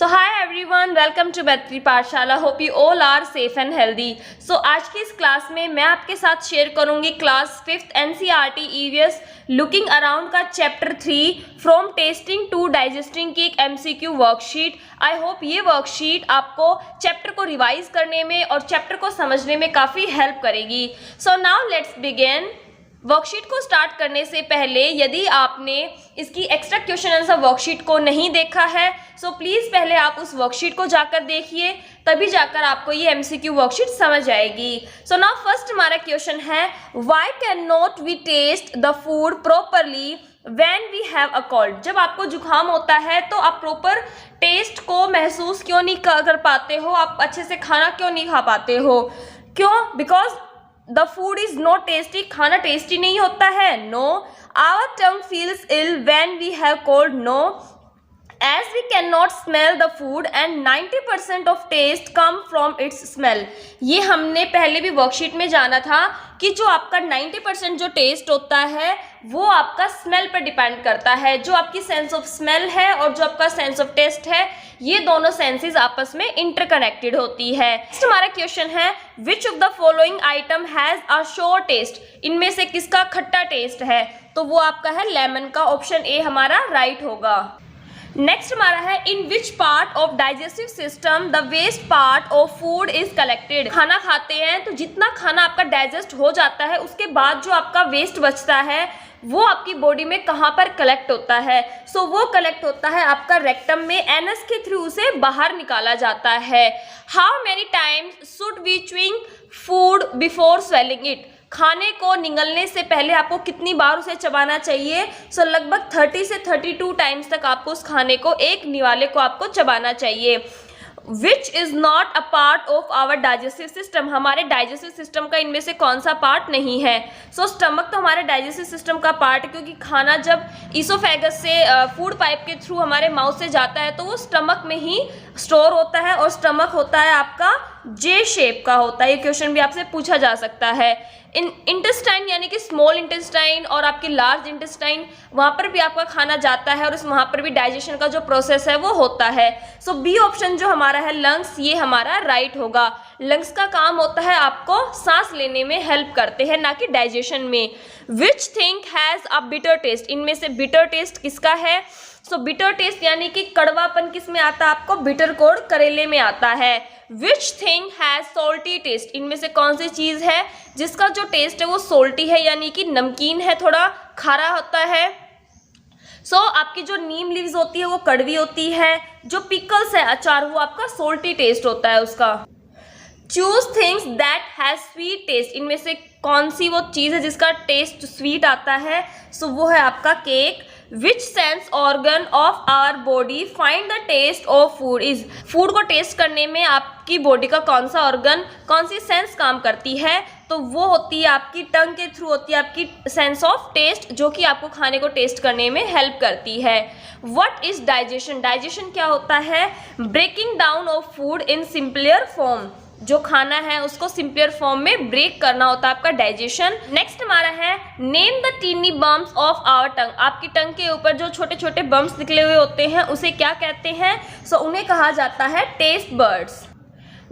So hi everyone, welcome to Betri Pathshala. Hope you all are safe and healthy. So आज की इस class में मैं आपके साथ शेयर करूंगी class 5th NCERT EVS looking around का chapter 3 from tasting to digesting की एक एमसीक्यू वर्कशीट। आई होप ये वर्कशीट आपको चैप्टर को रिवाइज करने में और चैप्टर को समझने में काफ़ी हेल्प करेगी। So now let's begin. Worksheet को स्टार्ट करने से पहले यदि आपने इसकी एक्स्ट्रा क्वेश्चन आंसर वर्कशीट को नहीं देखा है सो प्लीज़ पहले आप उस वर्कशीट को जाकर देखिए, तभी जाकर आपको ये एमसीक्यू वर्कशीट समझ आएगी। सो नाउ फर्स्ट हमारा क्वेश्चन है, why can not we taste the food properly when we have a cold. जब आपको जुकाम होता है तो आप प्रॉपर टेस्ट को महसूस क्यों नहीं कर पाते हो, आप अच्छे से खाना क्यों नहीं खा पाते हो? क्यों? Because the food is not tasty. खाना टेस्टी नहीं होता है? No. Our tongue feels ill when we have cold? No. As we cannot smell the food and 90% of taste come from its smell। ये हमने पहले भी वर्कशीट में जाना था कि जो आपका 90% जो टेस्ट होता है वो आपका स्मेल पर डिपेंड करता है। जो आपकी सेंस ऑफ स्मेल है और जो आपका सेंस ऑफ टेस्ट है, ये दोनों सेंसेस आपस में इंटरकनेक्टेड होती है। नेक्स्ट हमारा क्वेश्चन है, विच of the following item has a शोर टेस्ट। इनमें से किसका खट्टा टेस्ट है? तो वो आपका है लेमन का। ऑप्शन ए हमारा राइट होगा। नेक्स्ट हमारा है, in which part of digestive system the waste part of food is collected. खाना खाते हैं तो जितना खाना आपका डाइजेस्ट हो जाता है उसके बाद जो आपका वेस्ट बचता है वो आपकी बॉडी में कहाँ पर कलेक्ट होता है? सो वो कलेक्ट होता है आपका रेक्टम में, एनस के थ्रू उसे बाहर निकाला जाता है। How many times should we chewing food before swallowing it. खाने को निगलने से पहले आपको कितनी बार उसे चबाना चाहिए? सो लगभग 30 से 32 टाइम्स तक आपको उस खाने को, एक निवाले को आपको चबाना चाहिए। Which is not a part of our digestive system. हमारे डाइजेस्टिव सिस्टम का इनमें से कौन सा पार्ट नहीं है? सो स्टमक तो हमारे डाइजेस्टिव सिस्टम का पार्ट है, क्योंकि खाना जब ईसोफेगस से फूड पाइप के थ्रू हमारे माउथ से जाता है तो वो स्टमक में ही स्टोर होता है, और स्टमक होता है आपका जे शेप का होता है। ये क्वेश्चन भी आपसे पूछा जा सकता है। इंटेस्टाइन यानी कि स्मॉल इंटेस्टाइन और आपकी लार्ज इंटेस्टाइन, वहाँ पर भी आपका खाना जाता है और वहाँ पर भी डाइजेशन का जो प्रोसेस है वो होता है। सो बी ऑप्शन जो हमारा है लंग्स, ये हमारा राइट होगा। लंग्स का काम होता है आपको सांस लेने में हेल्प करते हैं, ना कि डाइजेशन में। Which thing has a bitter taste. इनमें से बिटर टेस्ट किसका है? सो बिटर टेस्ट यानी कि कड़वापन किस में आता है आपको? बिटर कोड करेले में आता है। Which thing has salty taste. इनमें से कौन सी चीज़ है जिसका जो टेस्ट है वो सोल्टी है, यानी कि नमकीन है, थोड़ा खारा होता है? सो आपकी जो नीम लीव्स होती है वो कड़वी होती है, जो पिकल्स है अचार वो आपका सोल्टी टेस्ट होता है उसका। Choose things that has sweet taste. इनमें से कौन सी वो चीज़ है जिसका टेस्ट स्वीट आता है? सो वो है आपका cake. Which sense organ of our body find the taste of food is. फूड को टेस्ट करने में आपकी बॉडी का कौन सा ऑर्गन, कौन सी सेंस काम करती है? तो वो होती है आपकी टंग के थ्रू होती है आपकी सेंस ऑफ टेस्ट, जो कि आपको खाने को टेस्ट करने में हेल्प करती है। What is digestion. डाइजेशन क्या होता है? Breaking down of food in simpler form. जो खाना है उसको सिंपलर फॉर्म में ब्रेक करना होता है आपका डाइजेशन। नेक्स्ट हमारा है, name the tiny bumps of our tongue. आपकी टंग के ऊपर जो छोटे छोटे बम्प्स निकले हुए होते हैं उसे क्या कहते हैं? सो उन्हें कहा जाता है टेस्ट बर्ड्स।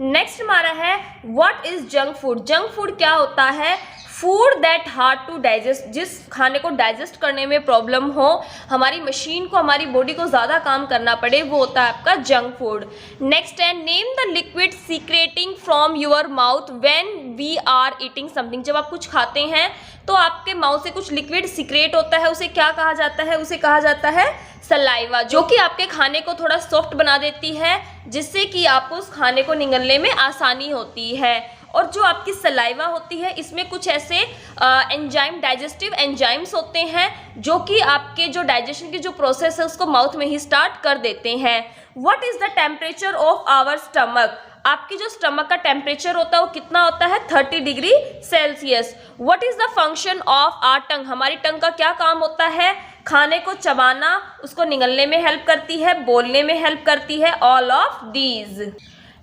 नेक्स्ट हमारा है, what is junk food. Junk food क्या होता है? Food that hard to digest. जिस खाने को डाइजेस्ट करने में प्रॉब्लम हो, हमारी मशीन को, हमारी बॉडी को ज़्यादा काम करना पड़े, वो होता है आपका जंक फूड। नेक्स्ट है, name the liquid secreting from your mouth when we are eating something. जब आप कुछ खाते हैं तो आपके माउथ से कुछ लिक्विड सीक्रेट होता है, उसे क्या कहा जाता है? उसे कहा जाता है सलाइवा, जो कि आपके खाने को थोड़ा सॉफ्ट बना देती है, जिससे कि आपको उस खाने को निगलने में आसानी होती है। और जो आपकी सलाइवा होती है इसमें कुछ ऐसे एंजाइम, डाइजेस्टिव एंजाइम्स होते हैं जो कि आपके जो डाइजेशन की जो प्रोसेस है उसको माउथ में ही स्टार्ट कर देते हैं। What is the temperature of our stomach. आपकी जो स्टमक का टेम्परेचर होता है वो कितना होता है? 30 degree Celsius. What is the function of our tongue. हमारी टंग का क्या काम होता है? खाने को चबाना, उसको निगलने में हेल्प करती है, बोलने में हेल्प करती है, ऑल ऑफ दीज।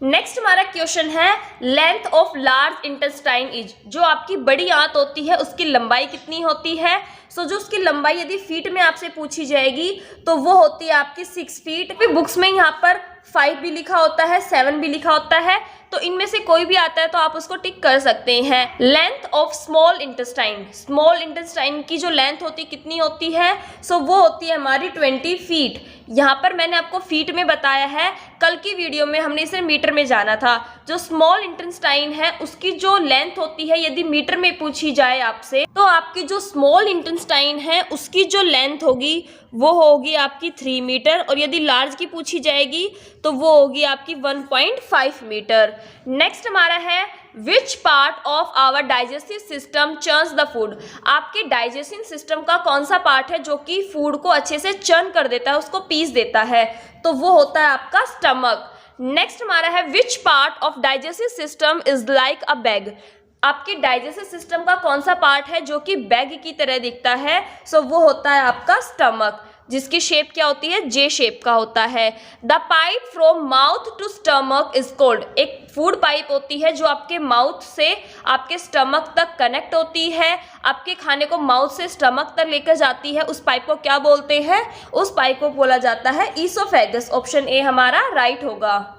नेक्स्ट हमारा क्वेश्चन है, length of large intestine is. जो आपकी बड़ी आंत होती है उसकी लंबाई कितनी होती है? सो जो उसकी लंबाई यदि फीट में आपसे पूछी जाएगी तो वो होती है आपकी 6 फीट। बुक्स में यहाँ पर 5 भी लिखा होता है, 7 भी लिखा होता है, तो इनमें से कोई भी आता है तो आप उसको टिक कर सकते हैं। Length of small intestine, small intestine की जो लेंथ होती है कितनी होती है, सो वो होती है हमारी 20 फीट। यहाँ पर मैंने आपको फीट में बताया है, कल की वीडियो में हमने इसे मीटर में जाना था। जो स्मॉल इंटेस्टाइन है उसकी जो लेंथ होती है, यदि मीटर में पूछी जाए आपसे, तो आपकी जो स्मॉल इंटेस्टाइन है उसकी जो लेंथ होगी वो होगी आपकी 3 मीटर, और यदि लार्ज की पूछी जाएगी तो वो होगी आपकी 1.5 मीटर। नेक्स्ट हमारा है which part of our digestive system churns the food. आपके डाइजेस्टिव सिस्टम का कौन सा पार्ट है जो कि फूड को अच्छे से चर्न कर देता है, उसको पीस देता है, तो वो होता है आपका स्टमक। नेक्स्ट हमारा है which part of digestive system is like a bag. आपके डाइजेस्टिव सिस्टम का कौन सा पार्ट है जो कि बैग की तरह दिखता है, सो वो होता है आपका स्टमक, जिसकी शेप क्या होती है, जे शेप का होता है। The pipe from mouth to stomach is called. एक फूड पाइप होती है जो आपके माउथ से आपके स्टमक तक कनेक्ट होती है, आपके खाने को माउथ से स्टमक तक लेकर जाती है, उस पाइप को क्या बोलते हैं, उस पाइप को बोला जाता है ईसोफेगस। ऑप्शन ए हमारा राइट होगा।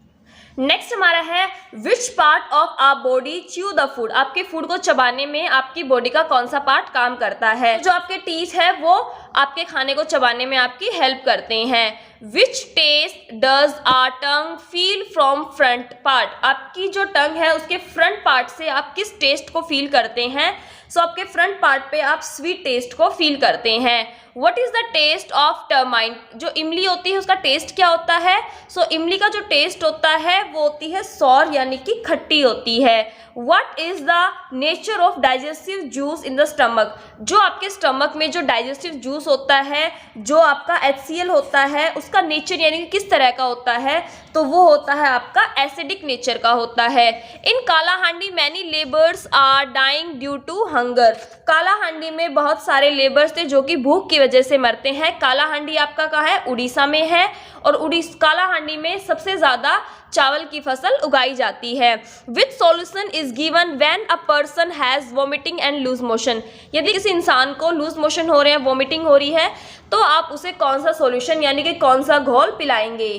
नेक्स्ट हमारा है which part of our body chew the food. आपके फूड को चबाने में आपकी बॉडी का कौन सा पार्ट काम करता है। जो आपके टीथ है वो आपके खाने को चबाने में आपकी हेल्प करते हैं। Which taste does our tongue feel from front part. आपकी जो टंग है उसके फ्रंट पार्ट से आप किस टेस्ट को फील करते हैं, सो आपके फ्रंट पार्ट पे आप स्वीट टेस्ट को फील करते हैं। What is the taste of tamarind. जो इमली होती है उसका टेस्ट क्या होता है, सो इमली का जो टेस्ट होता है वो होती है सॉर, यानी कि खट्टी होती है। What is the nature of digestive juice in the stomach. जो आपके स्टमक में जो डाइजेस्टिव जूस होता है, जो आपका HCl होता है, उसका नेचर यानी कि किस तरह का होता है, तो वो होता है आपका एसिडिक नेचर का होता है। In Kalahandi many labours are dying due to hunger. Kalahandi में बहुत सारे लेबर्स थे जो कि भूख की वजह से मरते हैं। कालाहांडी आपका कहाँ है, उड़ीसा में है, और कालाहांडी में सबसे ज़्यादा चावल की फसल उगाई जाती है। Which solution is given when a person has vomiting and loose motion. यदि किसी इंसान को लूज मोशन हो रहे हैं, वॉमिटिंग हो रही है, तो आप उसे कौन सा सॉल्यूशन यानी कि कौन सा घोल पिलाएंगे।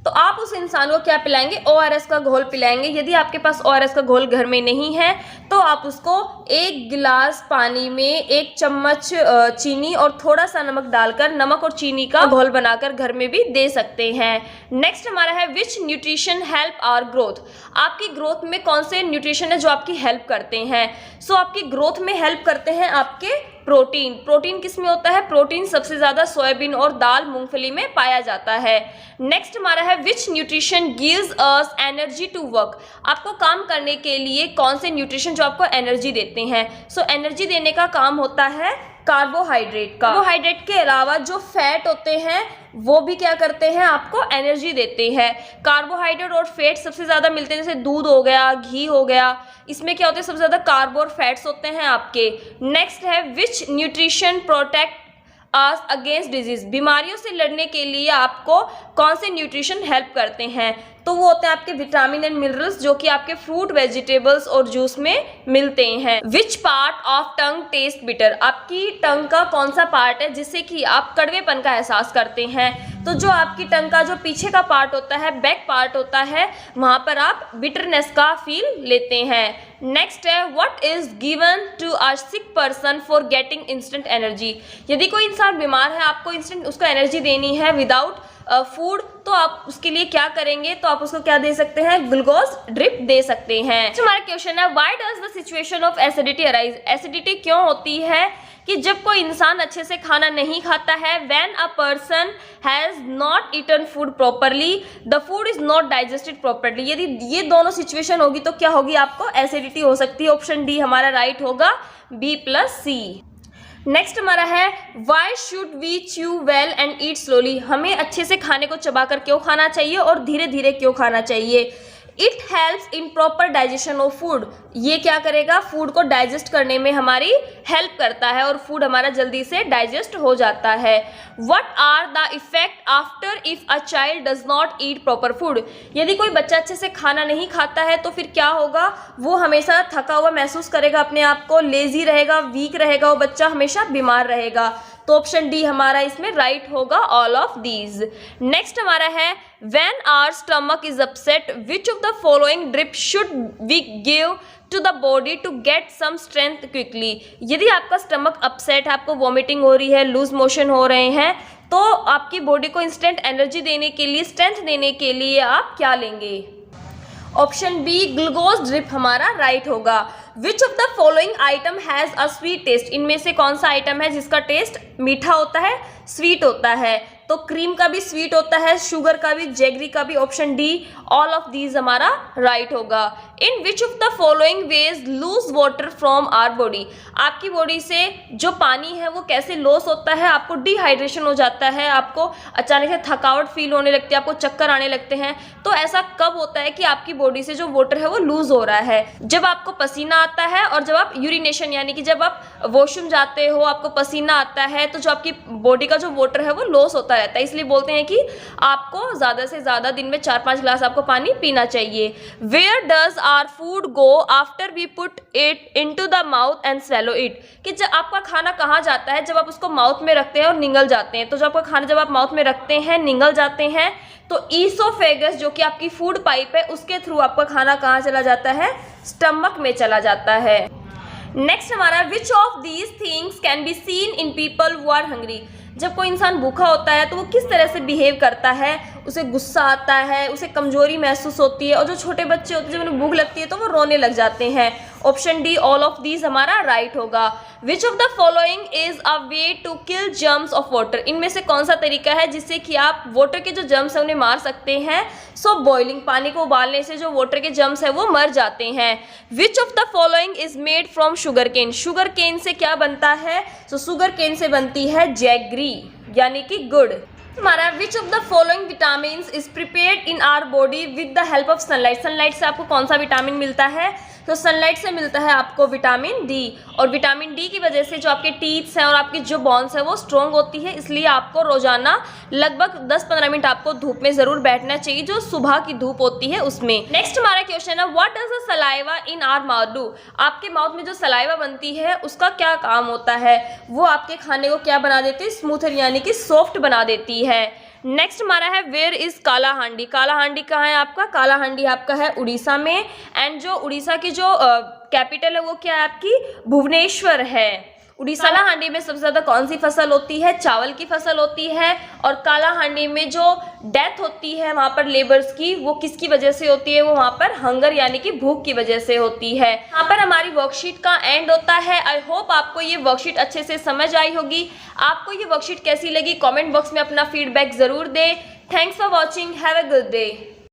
तो आप उस इंसान को क्या पिलाएंगे, ORS का घोल पिलाएंगे। यदि आपके पास ORS का घोल घर में नहीं है तो आप उसको 1 गिलास पानी में 1 चम्मच चीनी और थोड़ा सा नमक डालकर नमक और चीनी का घोल बनाकर घर में भी दे सकते हैं। नेक्स्ट हमारा है which nutrition help our growth. आपकी ग्रोथ में कौन से न्यूट्रिशन है जो आपकी हेल्प करते हैं, सो आपकी ग्रोथ में हेल्प करते हैं आपके प्रोटीन। प्रोटीन किस में होता है, प्रोटीन सबसे ज़्यादा सोयाबीन और दाल मूंगफली में पाया जाता है। नेक्स्ट हमारा है which nutrition gives us energy to work. आपको काम करने के लिए कौन से न्यूट्रिशन जो आपको एनर्जी देते हैं, सो एनर्जी देने का काम होता है कार्बोहाइड्रेट का। कार्बोहाइड्रेट के अलावा जो फैट होते हैं वो भी क्या करते हैं, आपको एनर्जी देते हैं। कार्बोहाइड्रेट और फैट सबसे ज़्यादा मिलते हैं, जैसे दूध हो गया, घी हो गया, इसमें क्या होते हैं, सबसे ज़्यादा कार्बो और फैट्स होते हैं आपके। नेक्स्ट है which nutrition protect us against disease. बीमारियों से लड़ने के लिए आपको कौन से न्यूट्रिशन हेल्प करते हैं, तो वो होते हैं आपके विटामिन एंड मिनरल्स जो कि आपके फ्रूट, वेजिटेबल्स और जूस में मिलते हैं। विच part of tongue test bitter. आपकी टंग का कौन सा पार्ट है जिससे कि आप कड़वेपन का एहसास करते हैं, तो जो आपकी टंग का जो पीछे का पार्ट होता है, बैक पार्ट होता है, वहां पर आप बिटरनेस का फील लेते हैं। नेक्स्ट है what is given to a sick person for getting instant energy. यदि कोई इंसान बीमार है, आपको इंस्टेंट उसको एनर्जी देनी है विदाउट फूड, तो आप उसके लिए क्या करेंगे, तो आप उसको क्या दे सकते हैं, ग्लूकोज ड्रिप दे सकते हैं। हमारा क्वेश्चन है why does the situation of acidity arise. Acidity क्यों होती है कि जब कोई इंसान अच्छे से खाना नहीं खाता है, when a person has not eaten food properly, the food is not digested properly. यदि ये दोनों सिचुएशन होगी तो क्या होगी, आपको एसिडिटी हो सकती है। ऑप्शन डी हमारा राइट होगा, B+C। नेक्स्ट हमारा है why should we chew well and eat slowly. हमें अच्छे से खाने को चबाकर क्यों खाना चाहिए और धीरे धीरे क्यों खाना चाहिए। It helps in proper digestion of food. ये क्या करेगा, फूड को डाइजेस्ट करने में हमारी हेल्प करता है और फूड हमारा जल्दी से डाइजेस्ट हो जाता है। What are the effect after if a child does not eat proper food. यदि कोई बच्चा अच्छे से खाना नहीं खाता है तो फिर क्या होगा, वो हमेशा थका हुआ महसूस करेगा, अपने आप को लेजी रहेगा, वीक रहेगा, वो बच्चा हमेशा बीमार रहेगा। तो ऑप्शन डी हमारा इसमें राइट होगा, ऑल ऑफ दीज। नेक्स्ट हमारा है when our stomach is upset which of the following drip should we give to the body to get some strength quickly. यदि आपका स्टमक अपसेट है, आपको वॉमिटिंग हो रही है, लूज मोशन हो रहे हैं, तो आपकी बॉडी को इंस्टेंट एनर्जी देने के लिए, स्ट्रेंथ देने के लिए आप क्या लेंगे? ऑप्शन बी ग्लूकोज ड्रिप हमारा राइट होगा। Which of the following item has a sweet taste. इनमें से कौन सा आइटम है जिसका टेस्ट मीठा होता है, स्वीट होता है? तो क्रीम का भी स्वीट होता है, शुगर का भी, जैगरी का भी। Option D all of these हमारा राइट होगा। In which of the following ways lose water from our body. आपकी बॉडी से जो पानी है वो कैसे लॉस होता है? आपको डिहाइड्रेशन हो जाता है, आपको अचानक से थकावट फील होने लगती है, आपको चक्कर आने लगते हैं। तो ऐसा कब होता है कि आपकी बॉडी से जो वाटर है वो लूज हो रहा है? जब आपको पसीना आता है और जब आप यूरिनेशन यानी कि जब आप वॉशरूम जाते हो, आपको पसीना आता है, तो जो आपकी बॉडी का जो वाटर है वो लॉस होता रहता है। इसलिए बोलते हैं कि आपको ज़्यादा से ज़्यादा दिन में 4-5 ग्लास आपको पानी पीना चाहिए। Where does our food go after we put it into the mouth and swallow it. कि जब आपका खाना कहाँ जाता है? जब आप उसको माउथ में रखते हैं और निगल जाते हैं। तो जब आपका खाना जब आप माउथ में रखते हैं, निगल जाते हैं, तो ईसोफेगस जो कि आपकी फूड पाइप है, उसके थ्रू आपका खाना कहाँ चला जाता है? स्टमक में चला जाता है। नेक्स्ट हमारा which of these things can be seen in people who are hungry. जब कोई इंसान भूखा होता है तो वो किस तरह से बिहेव करता है? उसे गुस्सा आता है, उसे कमजोरी महसूस होती है, और जो छोटे बच्चे होते हैं जब उन्हें भूख लगती है तो वो रोने लग जाते हैं। Option D all of these हमारा राइट होगा। Which of the following is a way to kill germs of water. इनमें से कौन सा तरीका है जिससे कि आप वाटर के जो जर्म्स है उन्हें मार सकते हैं? सो बॉइलिंग, पानी को उबालने से जो वाटर के जर्म्स है वो मर जाते हैं। Which of the following is made from sugarcane. Sugarcane से क्या बनता है? सो शुगर केन से बनती है जैगरी यानी कि गुड़। हमारा which of the following vitamin is prepared in our body with the help of sunlight. Sunlight से आपको कौन सा विटामिन मिलता है? तो सनलाइट से मिलता है आपको विटामिन डी। और विटामिन डी की वजह से जो आपके टीथ्स हैं और आपकी जो बोन्स है वो स्ट्रॉन्ग होती है। इसलिए आपको रोजाना लगभग 10-15 मिनट आपको धूप में जरूर बैठना चाहिए, जो सुबह की धूप होती है उसमें। नेक्स्ट हमारा क्वेश्चन है what does the saliva in our mouth do. आपके माउथ में जो सलाइवा बनती है उसका क्या काम होता है? वो आपके खाने को क्या बना देती है? स्मूथर यानी कि सॉफ्ट बना देती है। नेक्स्ट हमारा है वेयर इज काला हांडी। काला हांडी कहाँ है आपका? काला हांडी आपका है उड़ीसा में। एंड जो उड़ीसा की जो कैपिटल है वो क्या है आपकी? भुवनेश्वर है। उड़ीसा काला हांडी में सबसे ज्यादा कौन सी फसल होती है? चावल की फसल होती है। और काला हांडी में जो डेथ होती है वहां पर लेबर्स की, वो किसकी वजह से होती है? वो वहां पर हंगर यानी कि भूख की वजह से होती है। यहाँ पर हमारी वर्कशीट का एंड होता है। आई होप आपको ये वर्कशीट अच्छे से समझ आई होगी। आपको ये वर्कशीट कैसी लगी? कॉमेंट बॉक्स में अपना फीडबैक जरूर दे। Thanks for watching, have a good day.